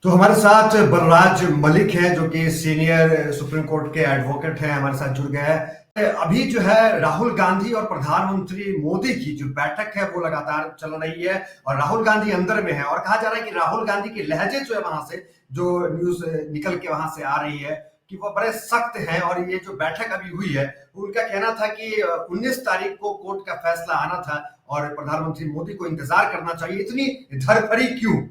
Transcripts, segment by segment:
तो हमारे साथ बलराज मलिक है जो कि सीनियर सुप्रीम कोर्ट के एडवोकेट हैं, हमारे साथ जुड़ गए हैं। अभी जो है राहुल गांधी और प्रधानमंत्री मोदी की जो बैठक है वो लगातार चल रही है और राहुल गांधी अंदर में है और कहा जा रहा है कि राहुल गांधी की लहजे जो है वहां से जो न्यूज निकल के वहां से आ रही है कि वो बड़े सख्त हैं और ये जो बैठक अभी हुई है उनका कहना था कि 19 तारीख को कोर्ट का फैसला आना था और प्रधानमंत्री मोदी को इंतजार करना चाहिए। इतनी धरफड़ी क्यों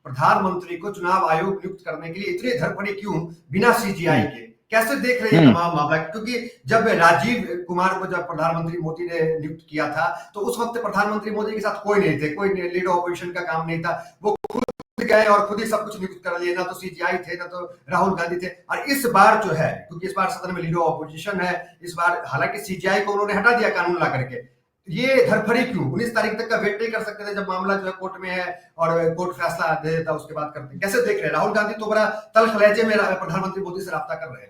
प्रधानमंत्री को चुनाव आयोग नियुक्त करने के लिए, इतने धरपड़े क्यों बिना सीजीआई के? कैसे देख रहे हैं तमाम मामला? क्योंकि जब राजीव कुमार को जब प्रधानमंत्री मोदी ने नियुक्त किया था तो उस वक्त प्रधानमंत्री मोदी के साथ कोई नहीं थे, कोई लीडर ऑपोजिशन का काम नहीं था, वो खुद गए और खुद ही सब कुछ नियुक्त कर लिए, ना तो सीजीआई थे ना तो राहुल गांधी थे। और इस बार जो है क्योंकि इस बार सदन में लीडर ऑपोजिशन है, इस बार हालांकि सीजीआई को उन्होंने हटा दिया कानून ला करके, ये धरफड़ी क्यों? 19 तारीख तक का वेट नहीं कर सकते थे जब मामला जो है कोर्ट में है और कोर्ट फैसला दे देता उसके बाद करते? कैसे देख रहे हैं? राहुल गांधी तो बड़ा तल्ख लहजे में प्रधानमंत्री मोदी से राब्ता कर रहे हैं।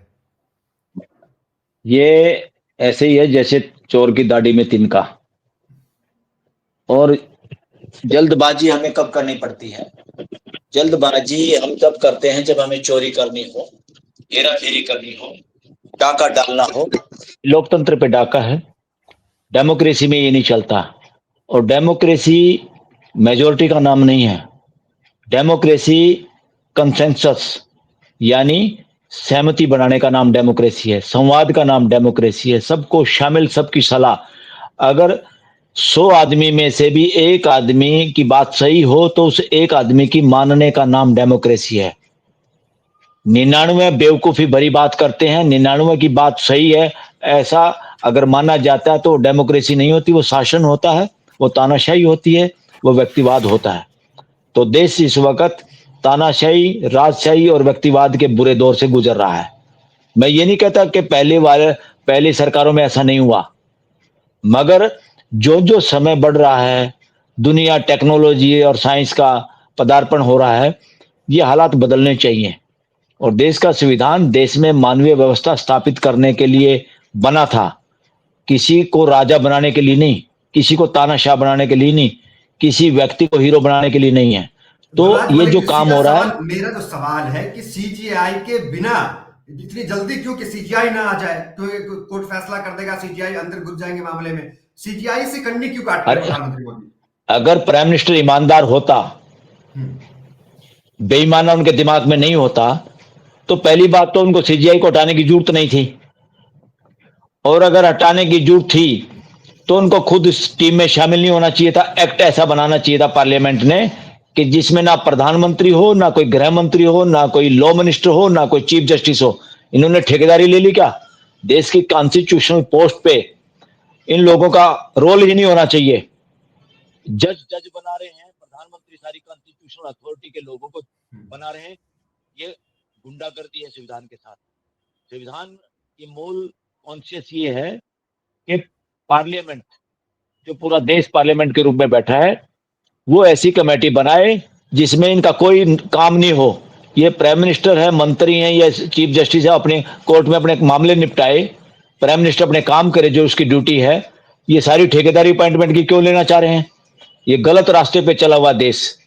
ये ऐसे ही है जैसे चोर की दाढ़ी में तिनका। और जल्दबाजी हमें कब करनी पड़ती है? जल्दबाजी हम तब करते हैं जब हमें चोरी करनी हो, हेरा फेरी करनी हो, डाका डालना हो। लोकतंत्र पे डाका है, डेमोक्रेसी में ये नहीं चलता। और डेमोक्रेसी मेजोरिटी का नाम नहीं है। डेमोक्रेसी कंसेंसस यानी सहमति बनाने का नाम डेमोक्रेसी है, संवाद का नाम डेमोक्रेसी है, सबको शामिल, सबकी सलाह। अगर 100 आदमी में से भी एक आदमी की बात सही हो तो उस एक आदमी की मानने का नाम डेमोक्रेसी है। 99 बेवकूफी भरी बात करते हैं, 99 की बात सही है ऐसा अगर माना जाता है तो डेमोक्रेसी नहीं होती, वो शासन होता है, वो तानाशाही होती है, वो व्यक्तिवाद होता है। तो देश इस वक्त तानाशाही, राजशाही और व्यक्तिवाद के बुरे दौर से गुजर रहा है। मैं ये नहीं कहता कि पहली सरकारों में ऐसा नहीं हुआ, मगर जो जो समय बढ़ रहा है, दुनिया टेक्नोलॉजी और साइंस का पदार्पण हो रहा है, ये हालात बदलने चाहिए। और देश का संविधान देश में मानवीय व्यवस्था स्थापित करने के लिए बना था, किसी को राजा बनाने के लिए नहीं, किसी को तानाशाह बनाने के लिए नहीं, किसी व्यक्ति को हीरो बनाने के लिए नहीं है। तो ये जो काम हो रहा है, मेरा जो सवाल है कि सीजीआई के बिना इतनी जल्दी क्यों कि सीजीआई ना आ जाए तो कोर्ट फैसला कर देगा, सीजीआई अंदर घुस जाएंगे मामले में, सीजीआई से कंडी क्यों काट रहे प्रधानमंत्री मोदी? अगर प्राइम मिनिस्टर ईमानदार होता, बेईमाना उनके दिमाग में नहीं होता, तो पहली बात तो उनको सीजीआई को हटाने की जरूरत नहीं थी। और अगर हटाने की जरूरत थी तो उनको खुद इस टीम में शामिल नहीं होना चाहिए था। एक्ट ऐसा बनाना चाहिए था पार्लियामेंट ने कि जिसमें ना प्रधानमंत्री हो, ना कोई गृह मंत्री हो, ना कोई लॉ मिनिस्टर हो, ना कोई चीफ जस्टिस हो। इन्होंने ठेकेदारी ले ली क्या? देश की कॉन्स्टिट्यूशनल पोस्ट पे इन लोगों का रोल ही नहीं होना चाहिए। जज बना रहे हैं, प्रधानमंत्री सारी कॉन्स्टिट्यूशनल अथॉरिटी के लोगों को बना रहे हैं। ये गुंडागर्दी है संविधान के साथ। संविधान की मूल कॉन्शियस ये है कि पार्लियामेंट, जो पूरा देश पार्लियामेंट के रूप में बैठा है, वो ऐसी कमेटी बनाए जिसमें इनका कोई काम नहीं हो। ये प्राइम मिनिस्टर है, मंत्री हैं या चीफ जस्टिस है, अपने कोर्ट में अपने मामले निपटाए, प्राइम मिनिस्टर अपने काम करे जो उसकी ड्यूटी है। ये सारी ठेकेदारी अपॉइंटमेंट की क्यों लेना चाह रहे हैं? ये गलत रास्ते पे चला हुआ देश,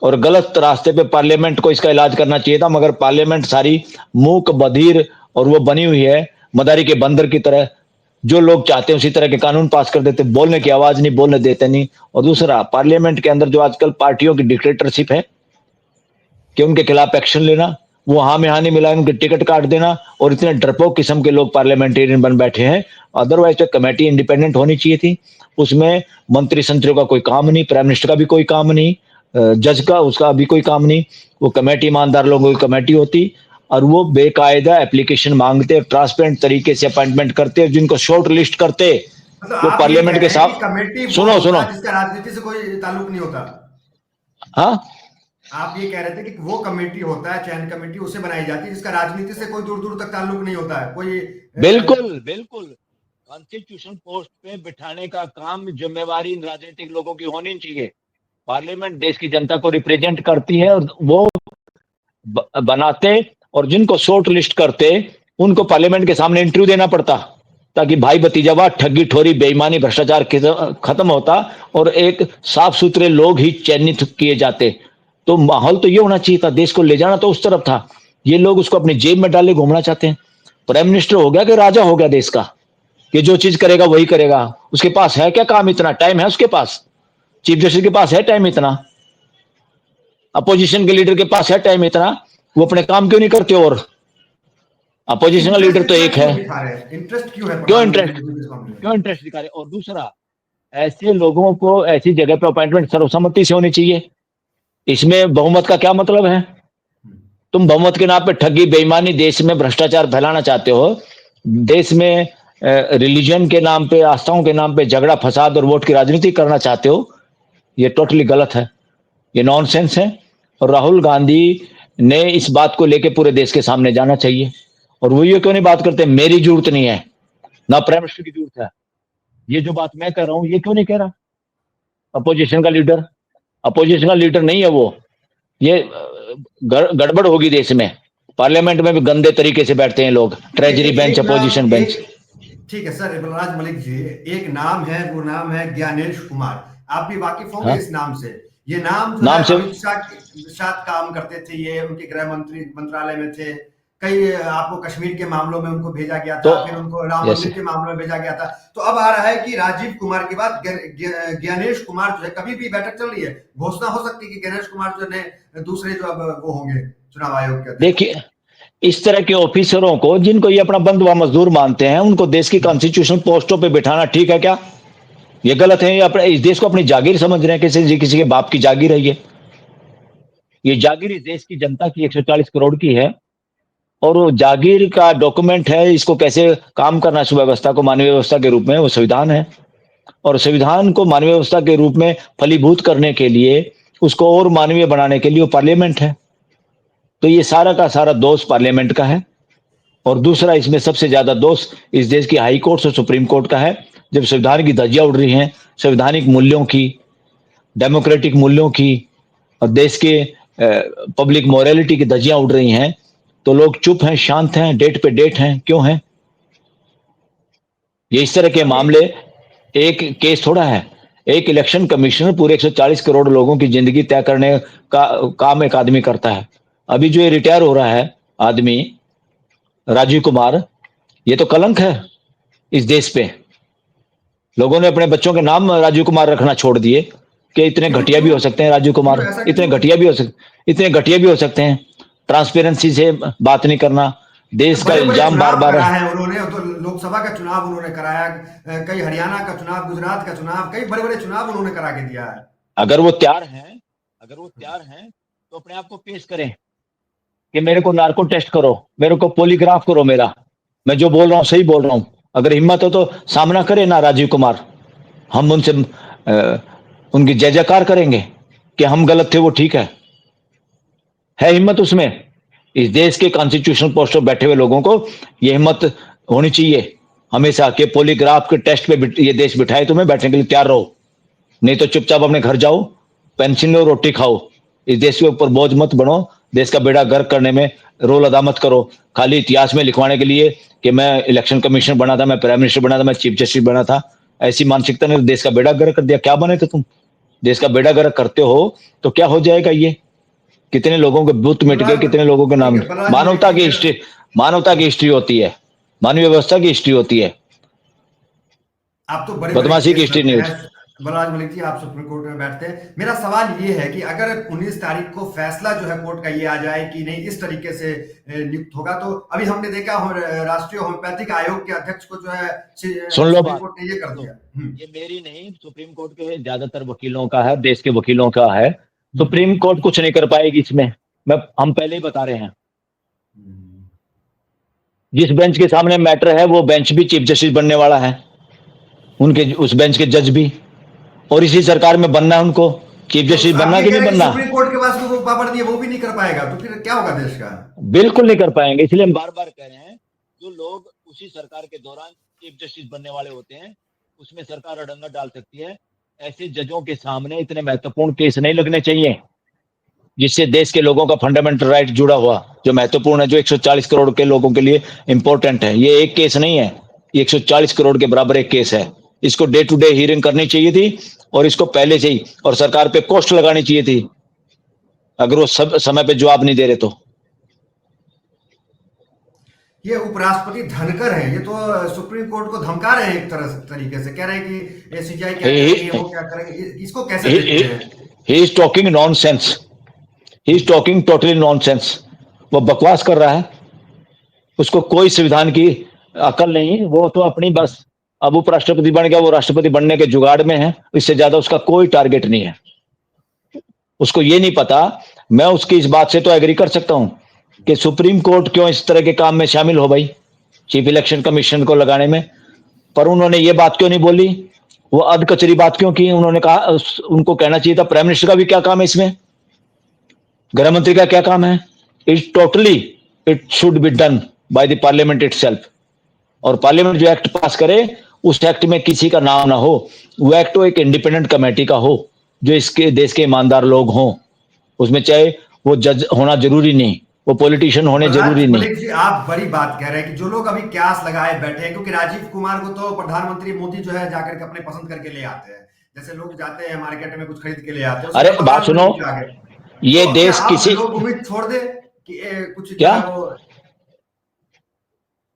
और गलत रास्ते पे पार्लियामेंट को इसका इलाज करना चाहिए था। मगर पार्लियामेंट सारी मूक बधिर और वो बनी हुई है मदारी के बंदर की तरह। जो लोग चाहते हैं उसी तरह के कानून पास कर देते, बोलने की आवाज नहीं, बोलने देते नहीं। और दूसरा, पार्लियामेंट के अंदर जो आजकल पार्टियों की डिक्टेटरशिप है कि उनके खिलाफ एक्शन लेना, वो हाँ में हाँ नहीं मिला, उनके टिकट काट देना, और इतने डरपोक किस्म के लोग पार्लियामेंटेरियन बन बैठे हैं। अदरवाइज तो कमेटी इंडिपेंडेंट होनी चाहिए थी, उसमें मंत्री संतरियों का कोई काम नहीं, प्राइम मिनिस्टर का भी कोई काम नहीं, जज का उसका भी कोई काम नहीं। वो कमेटी ईमानदार लोगों की कमेटी होती और वो बेकायदा एप्लीकेशन मांगते, ट्रांसपेरेंट तरीके से अपॉइंटमेंट करते, जिनको शॉर्ट लिस्ट करते, मतलब वो आप ये कह पार्लियामेंट के रहे हैं कि साथ। कमेटी वो सुनो होता सुनो, है जिसका राजनीति से कोई ताल्लुक नहीं होता? हाँ, आप ये कह रहे थे कि वो कमेटी होता है, चयन कमेटी उसे बनाई जाती है जिसका राजनीति से कोई दूर दूर तक ताल्लुक नहीं होता है, कोई बिल्कुल बिल्कुल। कॉन्स्टिट्यूशन पोस्ट पे बिठाने का काम, जिम्मेवारी इन राजनीतिक लोगों की होनी चाहिए। पार्लियामेंट देश की जनता को रिप्रेजेंट करती है और वो बनाते, और जिनको शॉर्ट लिस्ट करते उनको पार्लियामेंट के सामने इंटरव्यू देना पड़ता, ताकि भाई भतीजावाद, ठगी ठोरी, बेईमानी, भ्रष्टाचार खत्म होता और एक साफ सुथरे लोग ही चयनित किए जाते। तो माहौल तो ये होना चाहिए था, देश को ले जाना तो उस तरफ था। ये लोग उसको अपनी जेब में डाले घूमना चाहते हैं। प्राइम मिनिस्टर हो गया कि राजा हो गया देश का, कि जो चीज करेगा वही करेगा। उसके पास है क्या काम, इतना टाइम है उसके पास? चीफ जस्टिस के पास है टाइम इतना? अपोजिशन के लीडर के पास है टाइम इतना? वो अपने काम क्यों नहीं करते? और अपोजिशन का इंटरेस्ट लीडर तो इतना एक है, क्यों दिखा रहे हैं, इंटरेस्ट क्यों है क्यों प्रधानमंत्री इंटरेस्ट, मोदी इस मामले में? क्यों इंटरेस्ट दिखा रहे? और दूसरा, ऐसे लोगों को ऐसी जगह पे अपॉइंटमेंट सर्वसम्मति से होनी चाहिए। इसमें बहुमत का क्या मतलब है? तुम बहुमत के नाम पे ठगी, बेईमानी, देश में भ्रष्टाचार फैलाना चाहते हो, देश में रिलीजन के नाम पे, आस्थाओं के नाम पे झगड़ा फसाद और वोट की राजनीति करना चाहते हो। ये टोटली गलत है, ये नॉनसेंस है। और राहुल गांधी ने इस बात को लेके पूरे देश के सामने जाना चाहिए। और वो ये क्यों नहीं बात करते, मेरी जरूरत नहीं है, ना प्राइम मिनिस्टर की जरूरत है। ये जो बात मैं कर रहा हूं, ये क्यों नहीं कह रहा अपोजिशन का लीडर? अपोजिशन का लीडर नहीं है वो। ये गड़बड़ होगी देश में। पार्लियामेंट में भी गंदे तरीके से बैठते हैं लोग, ट्रेजरी बेंच, एक नाम अपोजिशन बेंच। एक ठीक है सर, बलराज मलिक जी, एक नाम है, वो नाम है ज्ञानेश कुमार। आप भी वाकिफ होंगे हाँ, इस नाम से। ये नाम जो है नाम से। अमित शाह के साथ काम करते थे, ये उनके गृह मंत्री मंत्रालय में थे। कई आपको कश्मीर के मामलों में उनको भेजा गया तो था, फिर उनको राम जैसे मंदिर के मामलों में भेजा गया था। तो अब आ रहा है कि राजीव कुमार के बाद ज्ञानेश कुमार जो है, कभी भी बैठक चल रही है, घोषणा हो सकती है कि ज्ञानेश कुमार जो है दूसरे जो अब वो होंगे चुनाव आयोग के अध्यक्ष। देखिए, इस तरह के ऑफिसरों को, जिनको ये अपना बंधुआ मजदूर मानते हैं, उनको देश की कॉन्स्टिट्यूशनल पोस्टों पे बिठाना ठीक है क्या? ये गलत है। ये अपने इस देश को अपनी जागीर समझ रहे हैं, किसी के बाप की जागीर है ये जागीर इस देश की जनता की 140 करोड़ की है। और वो जागीर का डॉक्यूमेंट है, इसको कैसे काम करना है सुव्यवस्था को मानवीय व्यवस्था के रूप में, वो संविधान है। और संविधान को मानवीय व्यवस्था के रूप में फलीभूत करने के लिए, उसको और मानवीय बनाने के लिए वो पार्लियामेंट है। तो ये सारा का सारा दोष पार्लियामेंट का है। और दूसरा, इसमें सबसे ज्यादा दोष इस देश की हाई कोर्ट और सुप्रीम कोर्ट का है। जब संविधान की धज्जियां उड़ रही हैं, संवैधानिक मूल्यों की, डेमोक्रेटिक मूल्यों की, और देश के पब्लिक मोरालिटी की धज्जियां उड़ रही हैं, तो लोग चुप हैं, शांत हैं, डेट पे डेट हैं। क्यों हैं? ये इस तरह के अभी मामले एक केस थोड़ा है। एक इलेक्शन कमिश्नर पूरे 140 करोड़ लोगों की जिंदगी तय करने का काम एक आदमी करता है। अभी जो ये रिटायर हो रहा है आदमी, राजीव कुमार, ये तो कलंक है इस देश पे। लोगों ने अपने बच्चों के नाम राजीव कुमार रखना छोड़ दिए कि इतने क्यों घटिया भी क्यों हो सकते हैं राजीव क्यों कुमार, ऐसा इतने क्यों? घटिया भी हो सकते, इतने घटिया भी हो सकते हैं। ट्रांसपेरेंसी से बात नहीं करना, तो देश का बड़े बड़े इल्जाम बार चुनाव बार। करा है उन्होंने, तो लोकसभा का चुनाव उन्होंने कराया, कई हरियाणा का चुनाव, गुजरात का चुनाव, कई बड़े बड़े चुनाव उन्होंने करा के दिया है। अगर वो तैयार हैं, अगर वो तैयार हैं, तो अपने आप को पेश करें कि मेरे को नार्को टेस्ट करो, मेरे को पॉलीग्राफ करो, मेरा मैं जो बोल रहा हूं सही बोल रहा हूं। अगर हिम्मत हो तो सामना करे ना राजीव कुमार, हम उनसे उनकी जय जयकार करेंगे कि हम गलत थे, वो ठीक है हिम्मत उसमें? इस देश के कॉन्स्टिट्यूशनल पोस्ट पर बैठे हुए लोगों को ये हिम्मत होनी चाहिए हमेशा कि पॉलीग्राफ के टेस्ट पे ये देश बिठाए, तुम्हें बैठने के लिए तैयार रहो, नहीं तो चुपचाप अपने घर जाओ, पेंशन लो, रोटी खाओ। इस देश के ऊपर बोझ मत बनो, देश का बेड़ा गर्क करने में रोल अदा मत करो, खाली इतिहास में लिखवाने के लिए कि मैं इलेक्शन कमिश्नर बना था, मैं प्राइम मिनिस्टर बना था, मैं चीफ जस्टिस बना था। ऐसी मानसिकता ने देश का बेड़ा गर्क कर दिया। क्या बने थे तुम? देश का बेड़ा गर्क करते हो तो क्या हो जाएगा? ये कितने लोगों के बुत मिट गए, बलराज कितने लोगों के ठीक नाम। है, बलराज मलिक मानवता जी, की मेरा हिस्ट्री, मानवता की हिस्ट्री होती है, मानवीय व्यवस्था की हिस्ट्री होती है, आप तो बड़े बड़े बदमाशी की केस हिस्ट्री लड़ते नहीं हैं। होती। बलराज मलिक जी, आप सुप्रीम कोर्ट में बैठते हैं। मेरा सवाल ये है कि अगर 19 तारीख को फैसला जो है कोर्ट का ये आ जाए कि नहीं इस तरीके से नियुक्त होगा, तो अभी हमने देखा राष्ट्रीय होम्योपैथिक आयोग के अध्यक्ष को जो है सुन लो सुप्रीम बात, कोर्ट ने ये कर तो दिया। ये मेरी नहीं, सुप्रीम कोर्ट के ज्यादातर वकीलों का है, देश के वकीलों का है। सुप्रीम कोर्ट कुछ नहीं कर पाएगी इसमें, हम पहले ही बता रहे हैं। जिस बेंच के सामने मैटर है, वो बेंच भी चीफ जस्टिस बनने वाला है, उनके उस बेंच के जज भी, और इसी सरकार में बनना है उनको, चीफ तो जस्टिस आप बनना ये कि कह नहीं रहे हैं कि बनना। सुप्रीम कोर्ट के पास वो पावर दिए, वो भी नहीं कर पाएगा, तो फिर क्या होगा देश का? बिल्कुल नहीं कर पाएंगे, इसलिए हम बार बार कह रहे हैं, जो लोग उसी सरकार के दौरान चीफ जस्टिस बनने वाले होते हैं, उसमें सरकार अड़ंगा डाल सकती है। ऐसे जजों के सामने इतने महत्वपूर्ण केस नहीं लगने चाहिए, जिससे देश के लोगों का फंडामेंटल राइट जुड़ा हुआ, जो महत्वपूर्ण है, जो 140 करोड़ के लोगों के लिए इंपॉर्टेंट है। ये एक केस नहीं है, ये 140 करोड़ के बराबर एक केस है। इसको डे टू डे हियरिंग करनी चाहिए थी, और इसको पहले से ही, और सरकार पे कॉस्ट लगानी चाहिए थी। अगर वो सब समय पे जवाब नहीं दे रहे तो। ये उपराष्ट्रपति धनकर हैं, ये तो सुप्रीम कोर्ट को धमका रहे हैं एक तरह से, तरीके से कह रहे हैं कि सीजीआई क्या करेगी, वो क्या करेगी, इसको कैसे देखते हैं? He is talking nonsense, he is talking totally nonsense. वो बकवास कर रहा है, उसको कोई संविधान की अकल नहीं। वो तो अपनी बस, अब उपराष्ट्रपति बन गया, वो राष्ट्रपति बनने के जुगाड़ में है, इससे ज्यादा उसका कोई टारगेट नहीं है। उसको ये नहीं पता। मैं उसकी इस बात से तो एग्री कर सकता हूं कि सुप्रीम कोर्ट क्यों इस तरह के काम में शामिल हो भाई, चीफ इलेक्शन कमीशन को लगाने में। पर उन्होंने ये बात क्यों नहीं बोली, वो अध कचरी बात क्यों की? उन्होंने कहा, उनको कहना चाहिए था प्राइम मिनिस्टर का भी क्या काम है इसमें, गृह मंत्री का क्या काम है। It totally, it should be done by the parliament itself. और पार्लियामेंट जो एक्ट पास करे, उस एक्ट में किसी का नाम ना हो, वो एक्ट एक इंडिपेंडेंट कमेटी का हो, जो इसके देश के ईमानदार लोग हों। उसमें चाहे वो जज होना जरूरी नहीं, वो पॉलिटिशियन होने जरूरी नहीं। मलिक जी, आप बड़ी बात कह रहे हैं कि जो लोग अभी क्यास लगाए बैठे हैं, क्योंकि राजीव कुमार को तो प्रधानमंत्री मोदी जो है जाकर के अपने पसंद करके ले आते हैं, जैसे लोग जाते हैं मार्केट में कुछ खरीद के ले आते हैं, अरे बात सुनो, ये तो क्या देश आप किसी, लोग उम्मीद छोड़ दे कि कुछ जो क्या है वो,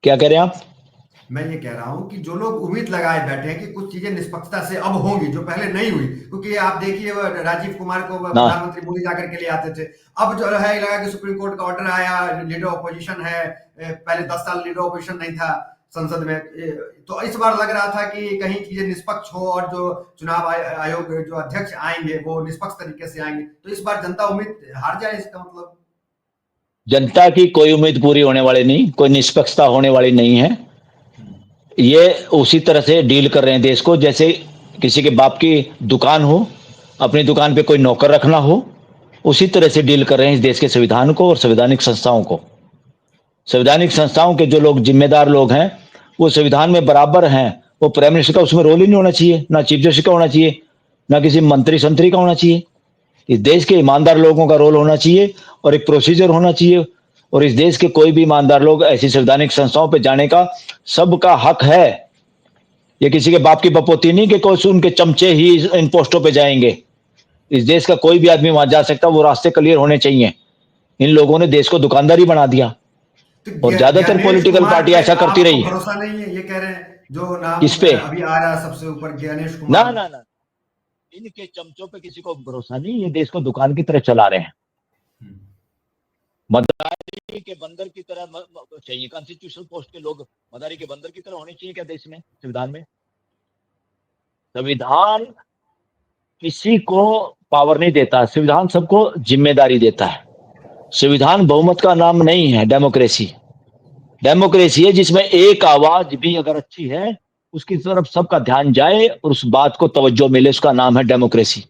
क्या कह रहे हैं आप? मैं ये कह रहा हूं कि जो लोग उम्मीद लगाए बैठे हैं कि कुछ चीजें निष्पक्षता से अब होंगी जो पहले नहीं हुई, क्योंकि आप देखिए राजीव कुमार को ना, प्रधानमंत्री मोदी जाकर के ले आते थे, अब जो है लगा कि सुप्रीम कोर्ट का ऑर्डर आया, लीडर ऑपोजिशन है, पहले 10 साल लीडर ऑपोजिशन नहीं था संसद में, तो इस बार लग रहा था कि कहीं चीजें निष्पक्ष हो और जो चुनाव आयोग जो अध्यक्ष आएंगे वो निष्पक्ष तरीके से आएंगे, तो इस बार जनता उम्मीद हार जाए, इसका मतलब? जनता की कोई उम्मीद पूरी होने वाली नहीं, कोई निष्पक्षता होने वाली नहीं है। ये उसी तरह से डील कर रहे हैं देश को जैसे किसी के बाप की दुकान हो, अपनी दुकान पे कोई नौकर रखना हो, उसी तरह से डील कर रहे हैं इस देश के संविधान को और संवैधानिक संस्थाओं को। संवैधानिक संस्थाओं के जो लोग जिम्मेदार लोग हैं, वो संविधान में बराबर हैं। वो प्राइम मिनिस्टर का उसमें रोल ही नहीं होना चाहिए, ना चीफ जस्टिस का होना चाहिए, ना किसी मंत्री संतरी का होना चाहिए। इस देश के ईमानदार लोगों का रोल होना चाहिए और एक प्रोसीजर होना चाहिए। और इस देश के कोई भी ईमानदार लोग ऐसी संवैधानिक संस्थाओं पर जाने का सबका हक है। ये किसी के बाप की बपोती नहीं कि कोई उनके चमचे ही इन पोस्टों पे जाएंगे। इस देश का कोई भी आदमी वहां जा सकता, वो रास्ते क्लियर होने चाहिए। इन लोगों ने देश को दुकानदारी बना दिया तो और ज्यादातर ज्ञानेश पॉलिटिकल कुमार पार्टी पे ऐसा करती आपको रही। भरोसा नहीं है, ये कह रहे हैं जो नाम किस पे? अभी आ रहा है सबसे ऊपर, ज्ञानेश ना कुमार? ना ना, इनके चमचों पे किसी को भरोसा नहीं। ये देश को दुकान की तरह चला रहे हैं, मदारी के बंदर की तरह चाहिए। कॉन्स्टिट्यूशनल पोस्ट के लोग मदारी के बंदर की तरह होने चाहिए क्या देश में, संविधान में? संविधान किसी को पावर नहीं देता, संविधान सबको जिम्मेदारी देता है। संविधान बहुमत का नाम नहीं है। डेमोक्रेसी, डेमोक्रेसी है जिसमें एक आवाज भी अगर अच्छी है, उसकी तरफ सबका ध्यान जाए और उस बात को तवज्जो मिले, उसका नाम है डेमोक्रेसी।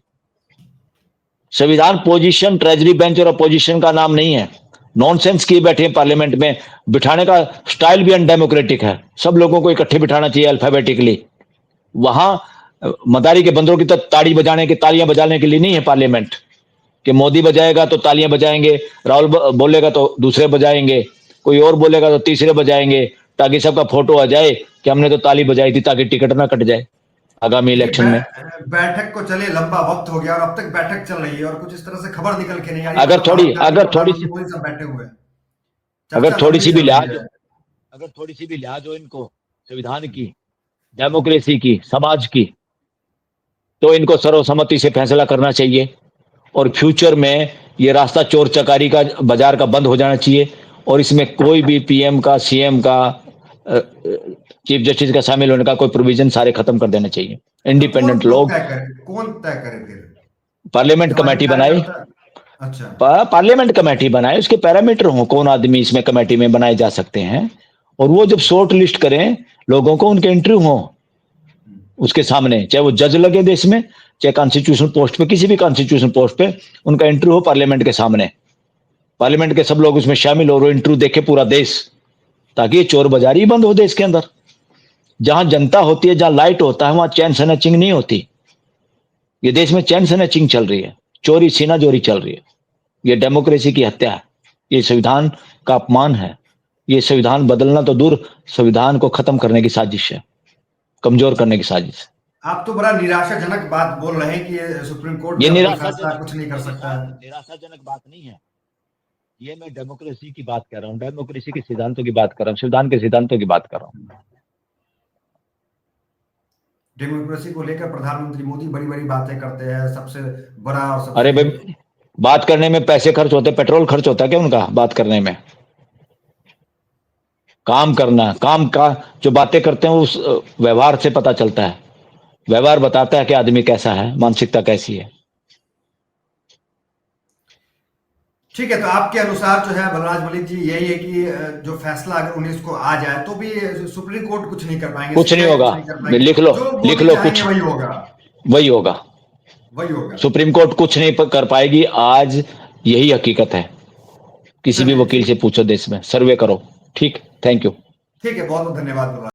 संविधान पोजीशन, ट्रेजरी बेंच और अपोजिशन का नाम नहीं है। नॉनसेंस किए बैठे हैं पार्लियामेंट में, बिठाने का स्टाइल भी अनडेमोक्रेटिक है। सब लोगों को इकट्ठे बिठाना चाहिए अल्फाबेटिकली। वहां मदारी के बंदरों की तो ताड़ी बजाने के, तालियां बजाने के लिए नहीं है पार्लियामेंट, कि मोदी बजाएगा तो तालियां बजाएंगे, राहुल बोलेगा तो दूसरे बजाएंगे, कोई और बोलेगा तो तीसरे बजाएंगे, ताकि सबका फोटो आ जाए कि हमने तो ताली बजाई थी, ताकि टिकट ना कट जाए आगामी देखिए इलेक्शन में। बैठक को चले लंबा वक्त हो गया और अब तक बैठक चल रही है और कुछ इस तरह से खबर निकल के नहीं आ रही, अगर मतलब थोड़ी राहुल गांधी अगर थोड़ी प्रधानमंत्री सी मोदी सब बैठे हुए हैं, अगर चर्चा थोड़ी लंबी सी भी चल रही लिहाज है। अगर थोड़ी सी भी लिहाज हो इनको संविधान की, डेमोक्रेसी की, समाज की, तो इनको सर्वसम्मति से फैसला करना चाहिए। और फ्यूचर में ये रास्ता चोर चकारी का, बाजार का बंद हो जाना चाहिए। और इसमें कोई भी पीएम का, सीएम का, चीफ जस्टिस का शामिल होने का कोई प्रोविजन सारे खत्म कर देना चाहिए। तो कौन इंडिपेंडेंट लोग लोग तय करे, कौन तय करे फिर? पार्लियामेंट सामाजिक कमेटी बनाए, कार्यकर्ता? अच्छा। पार्लियामेंट कमेटी बनाए, उसके पैरामीटर हो, कौन आदमी इसमें कमेटी में बनाए जा सकते हैं। और वो जब शॉर्ट लिस्ट करें लोगों को, उनके इंटरव्यू हो उसके सामने, चाहे वो जज लगे देश में, चाहे कॉन्स्टिट्यूशनल पोस्ट पे, किसी भी कॉन्स्टिट्यूशनल पोस्ट पे उनका इंटरव्यू हो पार्लियामेंट के सामने। पार्लियामेंट के सब लोग उसमें शामिल हो और इंटरव्यू देखे पूरा देश, ताकि ये चोर बाजारी बंद हो देश के अंदर। जहां जनता होती है, जहां लाइट होता है, वहां चैन स्नैचिंग नहीं होती। ये देश में चैन स्नैचिंग चल रही है, चोरी सीना चोरी चल रही है। ये डेमोक्रेसी की हत्या है, ये संविधान का अपमान है। ये संविधान बदलना तो दूर, संविधान को खत्म करने की साजिश है, कमजोर करने की साजिश है। आप तो बड़ा निराशाजनक बात बोल रहे हैं कि ये सुप्रीम कोर्ट ये जो है कोई फैसला निराशाजनक कुछ नहीं कर सकता है। निराशाजनक बात नहीं है। ये मैं डेमोक्रेसी की बात कर रहा हूँ, डेमोक्रेसी के सिद्धांतों की बात कर रहा हूँ, संविधान के सिद्धांतों की बात कर रहा हूँ। डेमोक्रेसी को लेकर प्रधानमंत्री मोदी बड़ी बड़ी बातें करते हैं, सबसे बड़ा और सबसे अरे भाई, बात करने में पैसे खर्च होते, पेट्रोल खर्च होता है क्या उनका बात करने में? काम करना, काम का जो बातें करते हैं उस व्यवहार से पता चलता है। व्यवहार बताता है कि आदमी कैसा है, मानसिकता कैसी है। ठीक है। तो आपके अनुसार जो है बलराज मलिक जी, यही है कि जो फैसला अगर 19 को आ जाए तो भी सुप्रीम कोर्ट कुछ नहीं कर पाएंगे, कुछ नहीं सीबीआई होगा। कुछ नहीं कर पाएंगे, लिख लो, जो लिख मोदी लो, चाहेंगे कुछ वही होगा। वही होगा। वही होगा। सुप्रीम कोर्ट कुछ नहीं कर पाएगी आज, यही हकीकत है। किसी भी चलिए वकील ठीक। से पूछो, देश में सर्वे करो। ठीक, थैंक यू। ठीक है, बहुत बहुत धन्यवाद बलराज।